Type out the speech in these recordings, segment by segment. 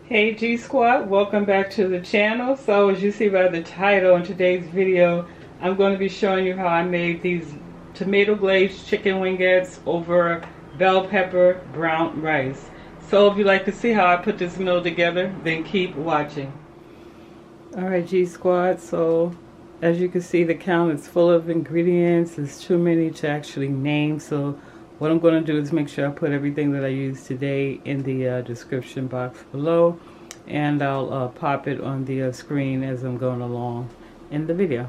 Hey G Squad, welcome back to the channel. So as you see by the title in today's video, I'm going to be showing you how I made these tomato glazed chicken wingettes over bell pepper brown rice. So if you'd like to see how I put this meal together, then keep watching. Alright G Squad, so as you can see the count is full of ingredients. It's too many to actually name, so what I'm going to do is make sure I put everything that I use today in the description box below, and I'll pop it on the screen as I'm going along in the video.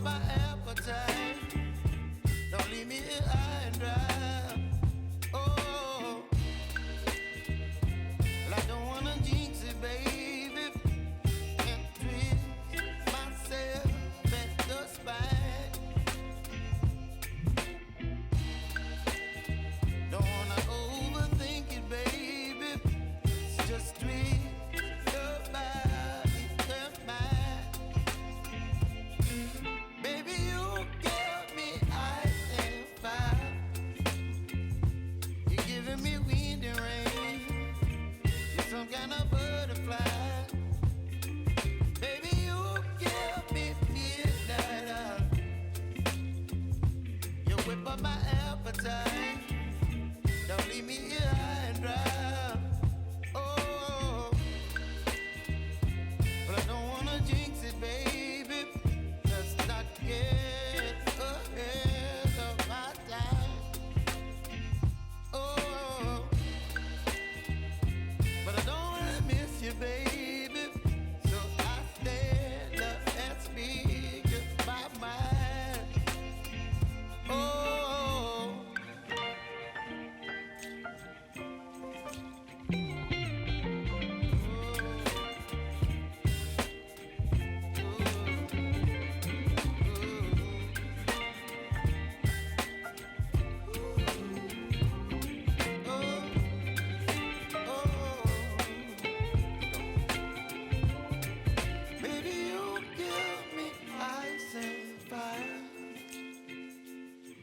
My appetite, don't leave me here high and dry. Oh, well, I don't wanna jinx it, baby, and twist myself at the spine. Don't wanna overthink it, baby. It's just twist your body and mine. My appetite, don't leave me here high and dry. Oh, but I don't wanna jinx it, baby. Let's not get ahead of my time. Oh, but I don't wanna miss you, baby. So I stand up and speak just my mind. Oh.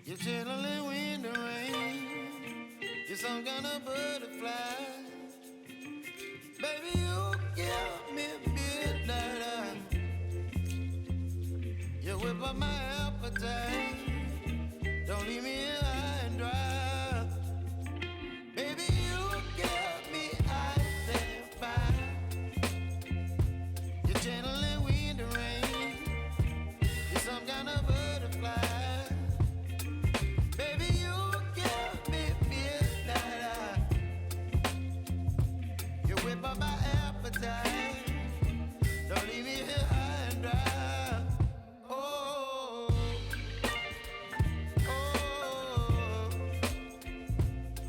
You're chilling wind and rain. You're some kind of butterfly. Baby, you give me midnight. You whip up my appetite. Don't leave me here high and dry. Baby, you give me ice and fire. You're channeling wind and rain. You're some kind of butterfly. My appetite, don't leave me here high and dry. Oh, oh,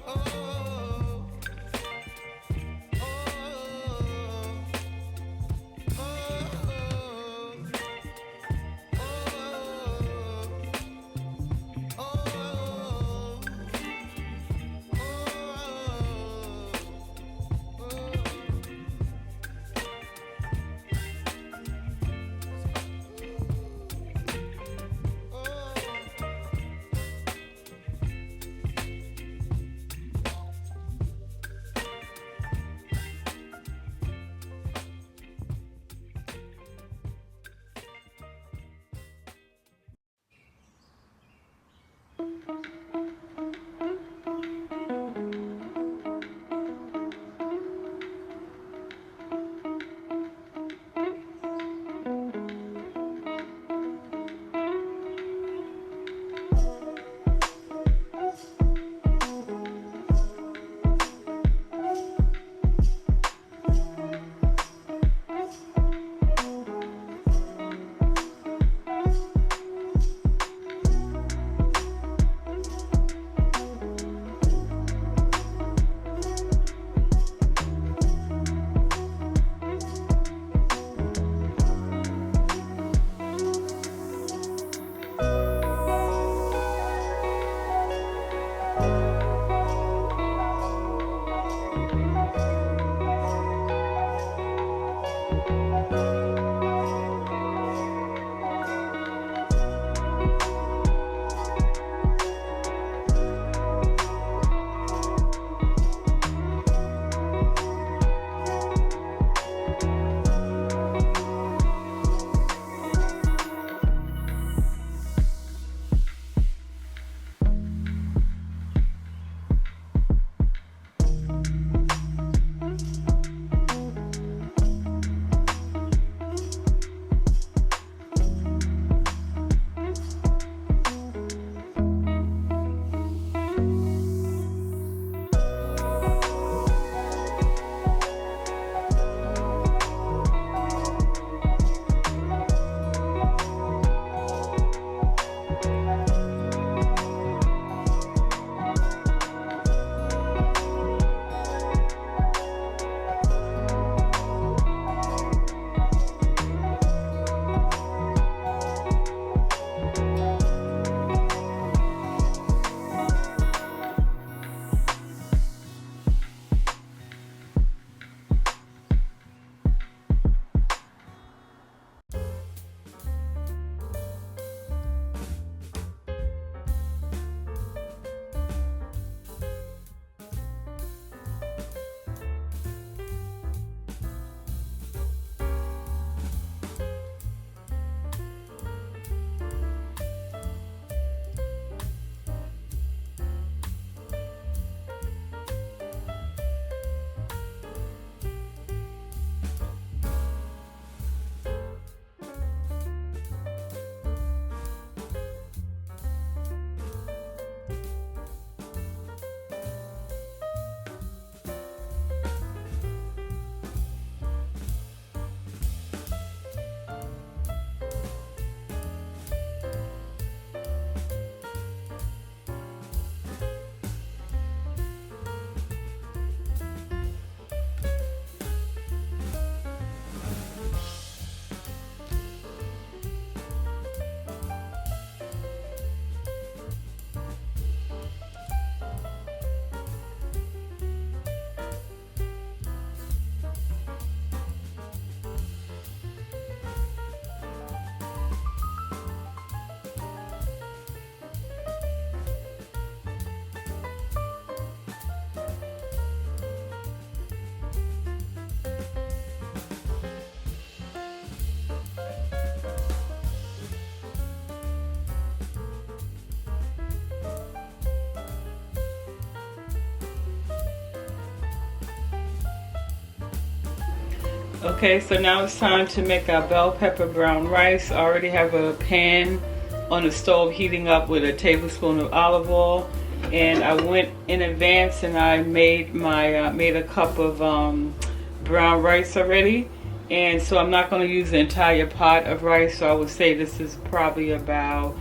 oh, oh, Okay, so now it's time to make our bell pepper brown rice. I already have a pan on the stove heating up with a tablespoon of olive oil, and I went in advance and I made my made a cup of brown rice already. And so I'm not going to use the entire pot of rice, so I would say this is probably about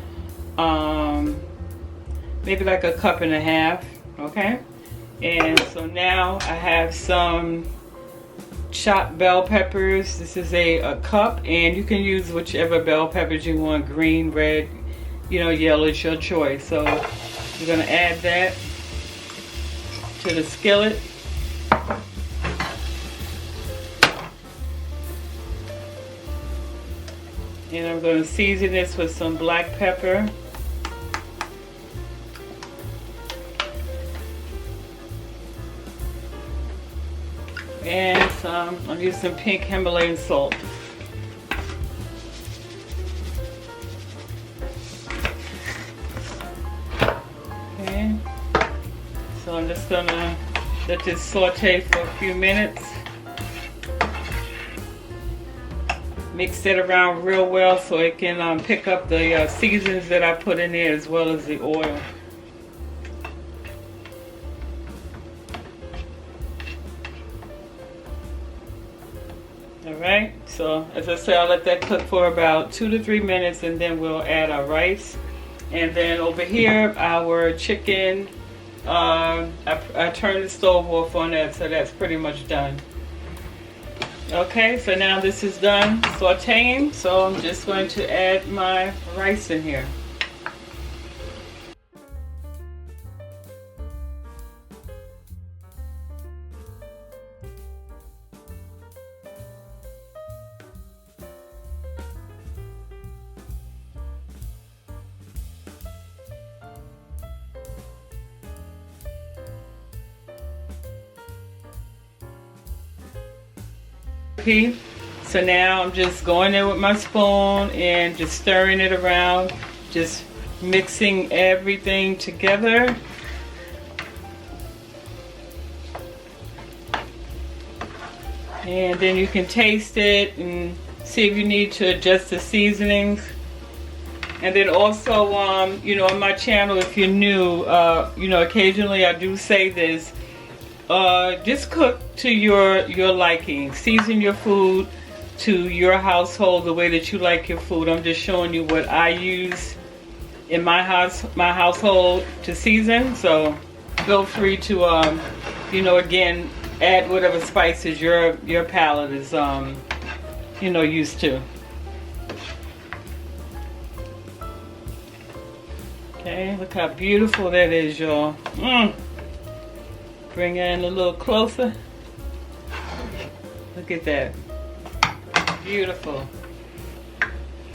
maybe like a cup and a half. Okay, and so now I have some chopped bell peppers. This is a cup, and you can use whichever bell peppers you want, green, red, you know, yellow, it's your choice. So we're going to add that to the skillet. And I'm going to season this with some black pepper. And I'm using some pink Himalayan salt. Okay. So I'm just going to let this saute for a few minutes. Mix it around real well so it can pick up the seasonings that I put in there as well as the oil. Alright, so as I said, I'll let that cook for about 2 to 3 minutes, and then we'll add our rice. And then over here, our chicken, I turned the stove off on that, so that's pretty much done. Okay, so now this is done sauteing, so I'm just going to add my rice in here. So now I'm just going in with my spoon and just stirring it around, just mixing everything together. And then you can taste it and see if you need to adjust the seasonings. And then also, you know, on my channel, if you're new, you know, occasionally I do say this. Just cook to your liking. Season your food to your household the way that you like your food. I'm just showing you what I use in my household to season. So feel free to you know, again, add whatever spices your palate is you know, used to. Okay, look how beautiful that is, y'all. Bring it in a little closer. Look at that. Beautiful.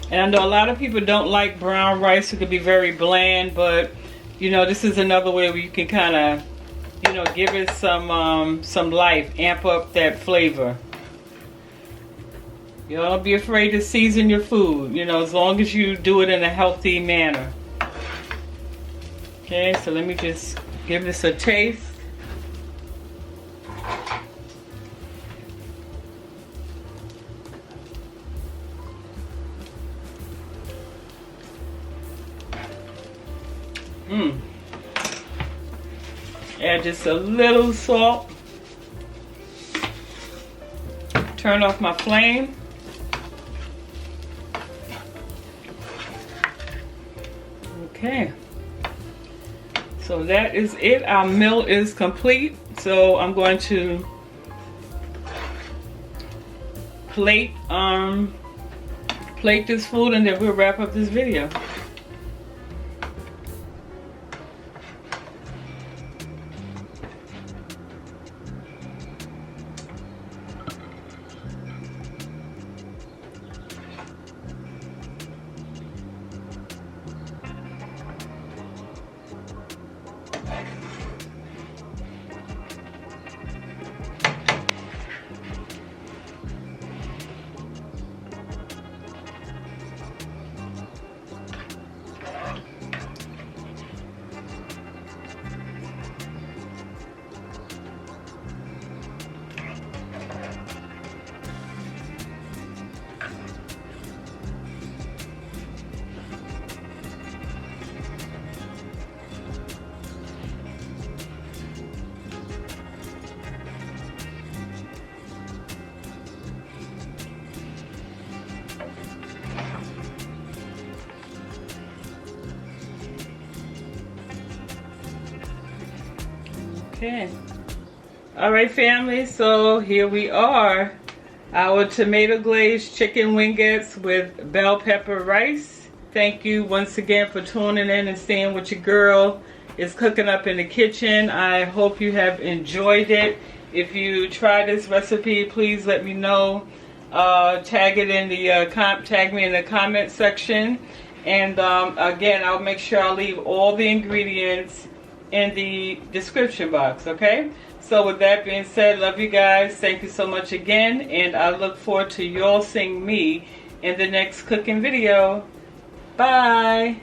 And I know a lot of people don't like brown rice. It could be very bland, but you know, this is another way where you can kind of, you know, give it some life, amp up that flavor. You don't be afraid to season your food, you know, as long as you do it in a healthy manner. Okay, so let me just give this a taste. Add just a little salt. Turn off my flame. Okay. So that is it. Our meal is complete. So I'm going to plate this food, and then we'll wrap up this video. Okay. All right, family, so here we are. Our tomato glazed chicken wingettes with bell pepper rice. Thank you once again for tuning in and seeing what your girl is cooking up in the kitchen. I hope you have enjoyed it. If you try this recipe, please let me know. Tag me in the comment section. And again, I'll make sure I leave all the ingredients in the description box, okay? So with that being said, love you guys. Thank you so much again. And I look forward to y'all seeing me in the next cooking video. Bye.